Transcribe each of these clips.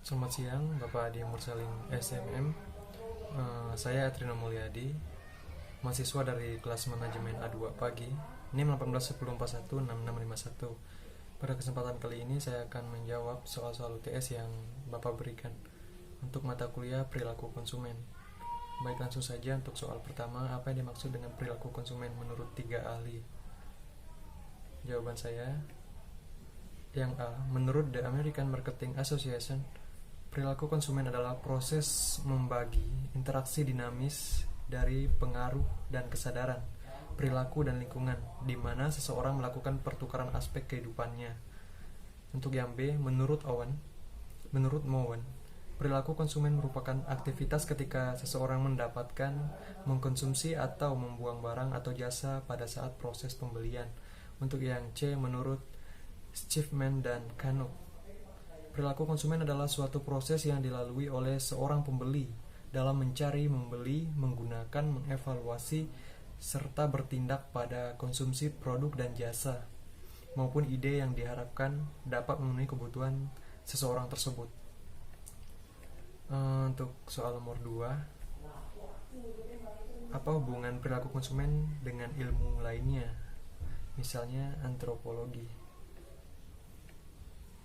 Selamat siang, Bapak Adi Mursalim SMM. Saya Atrino Mulyadi, mahasiswa dari kelas manajemen A2 pagi. NIM 1810416651. Pada kesempatan kali ini saya akan menjawab soal-soal UTS yang Bapak berikan untuk mata kuliah perilaku konsumen. Baik, langsung saja untuk soal pertama, apa yang dimaksud dengan perilaku konsumen menurut 3 ahli? Jawaban saya, yang A, menurut The American Marketing Association, perilaku konsumen adalah proses membagi interaksi dinamis dari pengaruh dan kesadaran, perilaku dan lingkungan, di mana seseorang melakukan pertukaran aspek kehidupannya. Untuk yang B, menurut Mowen, perilaku konsumen merupakan aktivitas ketika seseorang mendapatkan, mengkonsumsi atau membuang barang atau jasa pada saat proses pembelian. Untuk yang C, menurut Schiffman dan Kano, perilaku konsumen adalah suatu proses yang dilalui oleh seorang pembeli dalam mencari, membeli, menggunakan, mengevaluasi, serta bertindak pada konsumsi produk dan jasa, maupun ide yang diharapkan dapat memenuhi kebutuhan seseorang tersebut. Untuk soal nomor 2, apa hubungan perilaku konsumen dengan ilmu lainnya, misalnya antropologi?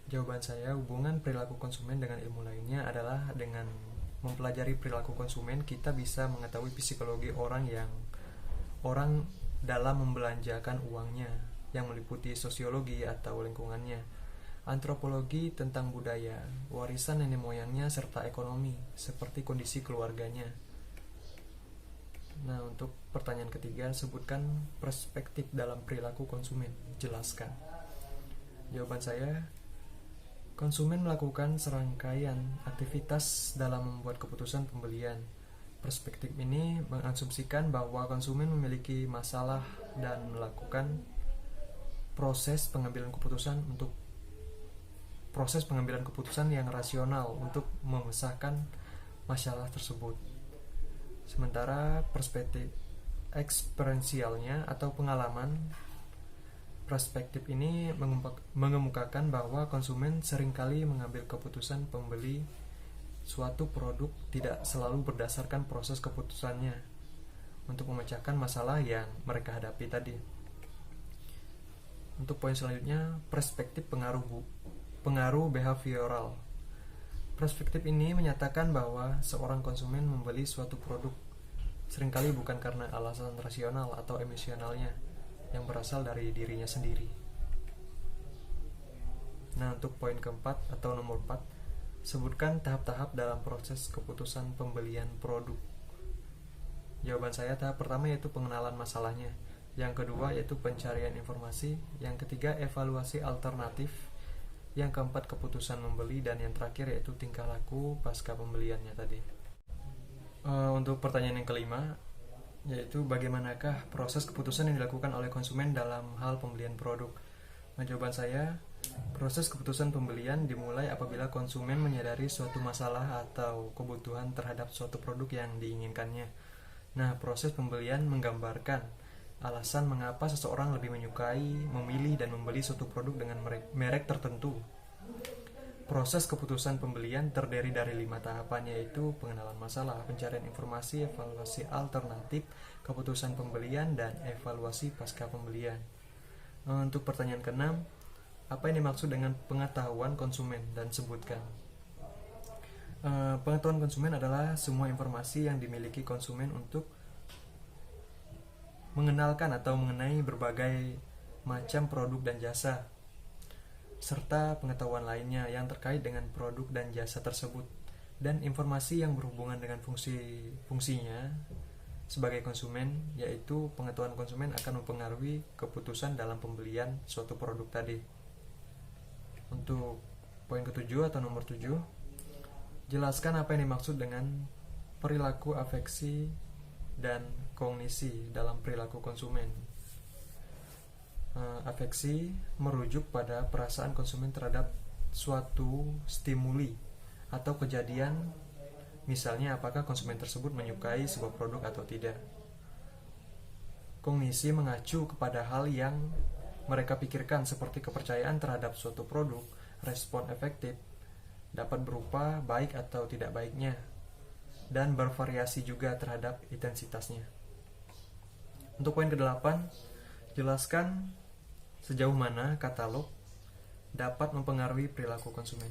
Jawaban saya, hubungan perilaku konsumen dengan ilmu lainnya adalah dengan mempelajari perilaku konsumen, kita bisa mengetahui psikologi orang dalam membelanjakan uangnya, yang meliputi sosiologi atau lingkungannya, antropologi tentang budaya, warisan nenek moyangnya, serta ekonomi, seperti kondisi keluarganya. Nah, untuk pertanyaan ketiga, sebutkan perspektif dalam perilaku konsumen. Jelaskan. Jawaban saya, konsumen melakukan serangkaian aktivitas dalam membuat keputusan pembelian. Perspektif ini mengasumsikan bahwa konsumen memiliki masalah dan melakukan proses pengambilan keputusan yang rasional untuk memecahkan masalah tersebut. Sementara perspektif eksperiensialnya atau pengalaman, perspektif ini mengemukakan bahwa konsumen seringkali mengambil keputusan pembeli suatu produk tidak selalu berdasarkan proses keputusannya untuk memecahkan masalah yang mereka hadapi tadi. Untuk poin selanjutnya, perspektif pengaruh behavioral. Perspektif ini menyatakan bahwa seorang konsumen membeli suatu produk seringkali bukan karena alasan rasional atau emosionalnya yang berasal dari dirinya sendiri. Nah, untuk poin keempat atau nomor 4, sebutkan tahap-tahap dalam proses keputusan pembelian produk. Jawaban saya, tahap pertama yaitu pengenalan masalahnya, yang kedua yaitu pencarian informasi, yang ketiga evaluasi alternatif, yang keempat keputusan membeli, dan yang terakhir yaitu tingkah laku pasca pembeliannya tadi. Untuk pertanyaan yang kelima, yaitu bagaimanakah proses keputusan yang dilakukan oleh konsumen dalam hal pembelian produk. Jawaban saya, proses keputusan pembelian dimulai apabila konsumen menyadari suatu masalah atau kebutuhan terhadap suatu produk yang diinginkannya. Nah, proses pembelian menggambarkan alasan mengapa seseorang lebih menyukai, memilih, dan membeli suatu produk dengan merek tertentu. Proses keputusan pembelian terdiri dari 5 tahapan, yaitu pengenalan masalah, pencarian informasi, evaluasi alternatif, keputusan pembelian, dan evaluasi pasca pembelian. Untuk pertanyaan ke-6, apa yang dimaksud dengan pengetahuan konsumen, dan sebutkan. Pengetahuan konsumen adalah semua informasi yang dimiliki konsumen untuk mengenalkan atau mengenai berbagai macam produk dan jasa, serta pengetahuan lainnya yang terkait dengan produk dan jasa tersebut, dan informasi yang berhubungan dengan fungsinya sebagai konsumen, yaitu pengetahuan konsumen akan mempengaruhi keputusan dalam pembelian suatu produk tadi. Untuk poin ke-7 atau nomor 7, jelaskan apa yang dimaksud dengan perilaku afeksi dan kognisi dalam perilaku konsumen. Afeksi merujuk pada perasaan konsumen terhadap suatu stimuli atau kejadian, misalnya apakah konsumen tersebut menyukai sebuah produk atau tidak. Kognisi mengacu kepada hal yang mereka pikirkan seperti kepercayaan terhadap suatu produk, respon efektif, dapat berupa baik atau tidak baiknya, dan bervariasi juga terhadap intensitasnya. Untuk poin ke-8, jelaskan sejauh mana katalog dapat mempengaruhi perilaku konsumen.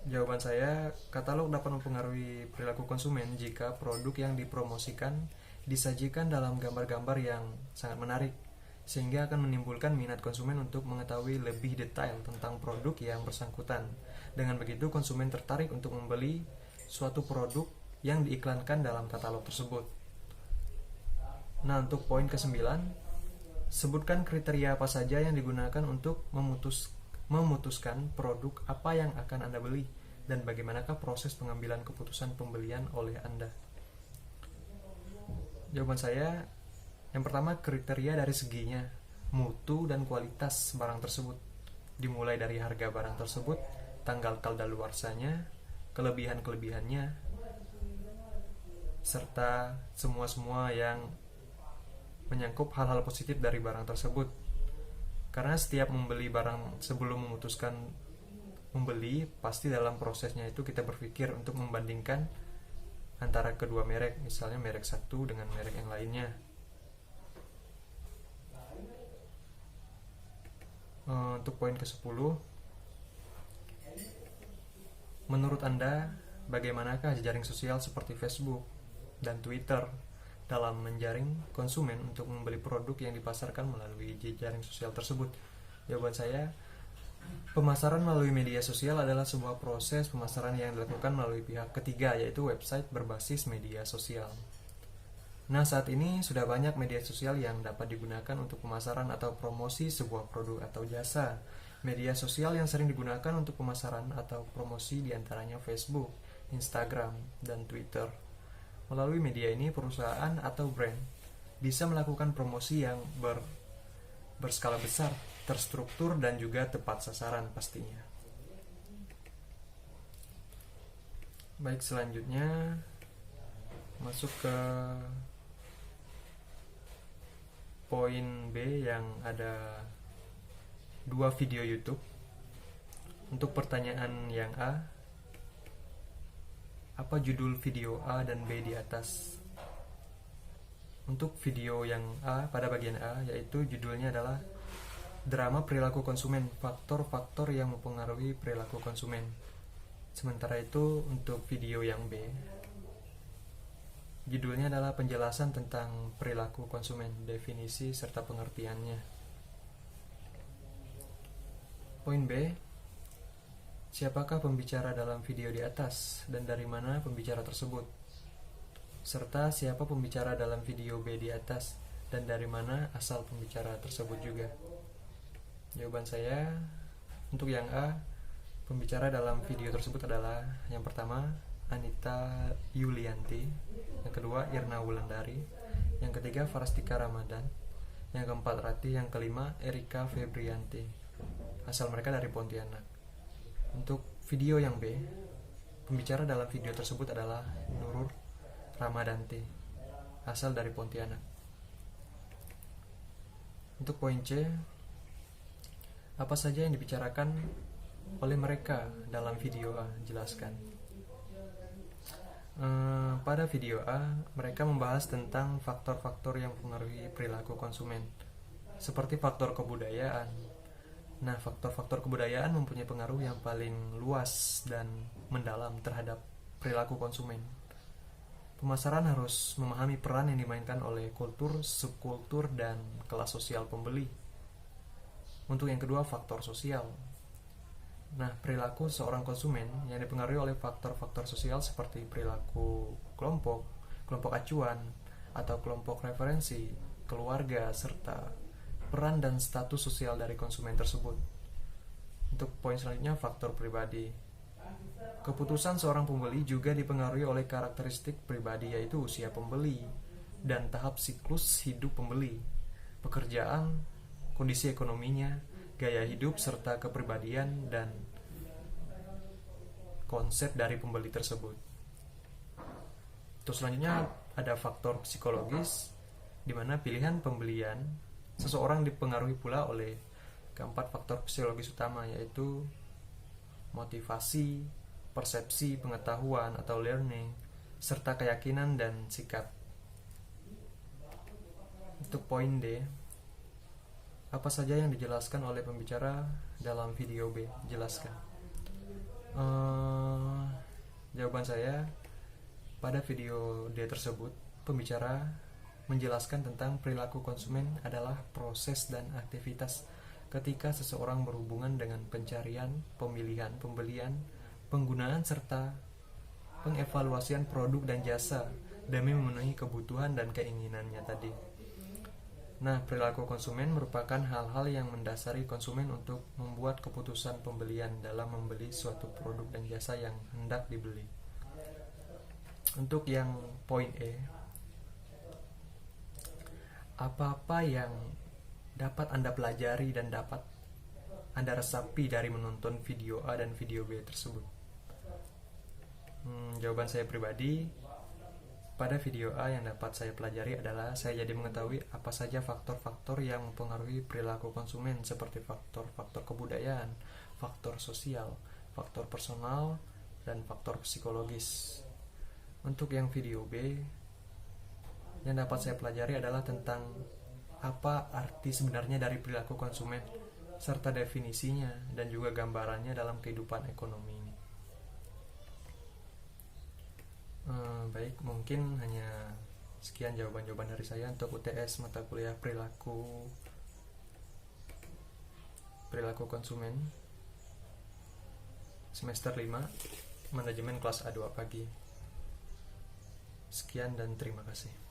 Jawaban saya, katalog dapat mempengaruhi perilaku konsumen jika produk yang dipromosikan disajikan dalam gambar-gambar yang sangat menarik, sehingga akan menimbulkan minat konsumen untuk mengetahui lebih detail tentang produk yang bersangkutan. Dengan begitu, konsumen tertarik untuk membeli suatu produk yang diiklankan dalam katalog tersebut. Nah, untuk poin ke-9, sebutkan kriteria apa saja yang digunakan untuk memutuskan produk apa yang akan Anda beli dan bagaimanakah proses pengambilan keputusan pembelian oleh Anda. Jawaban saya, yang pertama, kriteria dari seginya, mutu dan kualitas barang tersebut, dimulai dari harga barang tersebut, tanggal kadaluarsanya, kelebihan-kelebihannya, serta semua yang menyangkut hal-hal positif dari barang tersebut. Karena setiap membeli barang, sebelum memutuskan membeli, pasti dalam prosesnya itu kita berpikir untuk membandingkan antara kedua merek, misalnya merek satu dengan merek yang lainnya. Untuk poin ke-10, menurut Anda, bagaimanakah jejaring sosial seperti Facebook dan Twitter dalam menjaring konsumen untuk membeli produk yang dipasarkan melalui jejaring sosial tersebut? Jawaban saya, pemasaran melalui media sosial adalah sebuah proses pemasaran yang dilakukan melalui pihak ketiga, yaitu website berbasis media sosial. Nah, saat ini sudah banyak media sosial yang dapat digunakan untuk pemasaran atau promosi sebuah produk atau jasa. Media sosial yang sering digunakan untuk pemasaran atau promosi diantaranya Facebook, Instagram, dan Twitter. Melalui media ini, perusahaan atau brand bisa melakukan promosi yang berskala besar, terstruktur, dan juga tepat sasaran pastinya. Baik, selanjutnya masuk ke poin B yang ada 2 video YouTube. Untuk pertanyaan yang A, apa judul video A dan B di atas? Untuk video yang A, pada bagian A, yaitu judulnya adalah Drama Perilaku Konsumen, Faktor-faktor yang mempengaruhi perilaku konsumen. Sementara itu untuk video yang B, judulnya adalah Penjelasan tentang perilaku konsumen, definisi serta pengertiannya. Poin B, siapakah pembicara dalam video di atas dan dari mana pembicara tersebut? Serta siapa pembicara dalam video B di atas dan dari mana asal pembicara tersebut juga? Jawaban saya, untuk yang A, pembicara dalam video tersebut adalah yang pertama Anita Yulianti, yang kedua Irna Wulandari, yang ketiga Farastika Ramadan, yang keempat Rati, yang kelima Erika Febrianti. Asal mereka dari Pontianak. Untuk video yang B, pembicara dalam video tersebut adalah Nurul Ramadanti, asal dari Pontianak. Untuk poin C, apa saja yang dibicarakan oleh mereka dalam video A? Jelaskan. Pada video A, mereka membahas tentang faktor-faktor yang mempengaruhi perilaku konsumen, seperti faktor kebudayaan. Nah, faktor-faktor kebudayaan mempunyai pengaruh yang paling luas dan mendalam terhadap perilaku konsumen. Pemasaran harus memahami peran yang dimainkan oleh kultur, subkultur, dan kelas sosial pembeli. Untuk yang kedua, faktor sosial. Nah, perilaku seorang konsumen yang dipengaruhi oleh faktor-faktor sosial seperti perilaku kelompok acuan, atau kelompok referensi, keluarga, serta peran dan status sosial dari konsumen tersebut. Untuk poin selanjutnya, faktor pribadi. Keputusan seorang pembeli juga dipengaruhi oleh karakteristik pribadi, yaitu usia pembeli dan tahap siklus hidup pembeli, pekerjaan, kondisi ekonominya, gaya hidup, serta kepribadian dan konsep dari pembeli tersebut. Terus selanjutnya ada faktor psikologis, di mana pilihan pembelian seseorang dipengaruhi pula oleh keempat faktor psikologis utama, yaitu motivasi, persepsi, pengetahuan atau learning, serta keyakinan dan sikap. Untuk poin D, apa saja yang dijelaskan oleh pembicara dalam video B? Jelaskan. Jawaban saya, pada video D tersebut, pembicara menjelaskan tentang perilaku konsumen adalah proses dan aktivitas ketika seseorang berhubungan dengan pencarian, pemilihan, pembelian, penggunaan, serta pengevaluasian produk dan jasa demi memenuhi kebutuhan dan keinginannya tadi. Nah, perilaku konsumen merupakan hal-hal yang mendasari konsumen untuk membuat keputusan pembelian dalam membeli suatu produk dan jasa yang hendak dibeli. Untuk yang poin E, apa-apa yang dapat Anda pelajari dan dapat Anda resapi dari menonton video A dan video B tersebut? Jawaban saya pribadi, pada video A yang dapat saya pelajari adalah saya jadi mengetahui apa saja faktor-faktor yang mempengaruhi perilaku konsumen, seperti faktor-faktor kebudayaan, faktor sosial, faktor personal, dan faktor psikologis. Untuk yang video B yang dapat saya pelajari adalah tentang apa arti sebenarnya dari perilaku konsumen, serta definisinya dan juga gambarannya dalam kehidupan ekonomi ini. Baik, mungkin hanya sekian jawaban-jawaban dari saya untuk UTS mata kuliah perilaku konsumen semester 5 manajemen kelas A2 pagi. Sekian dan terima kasih.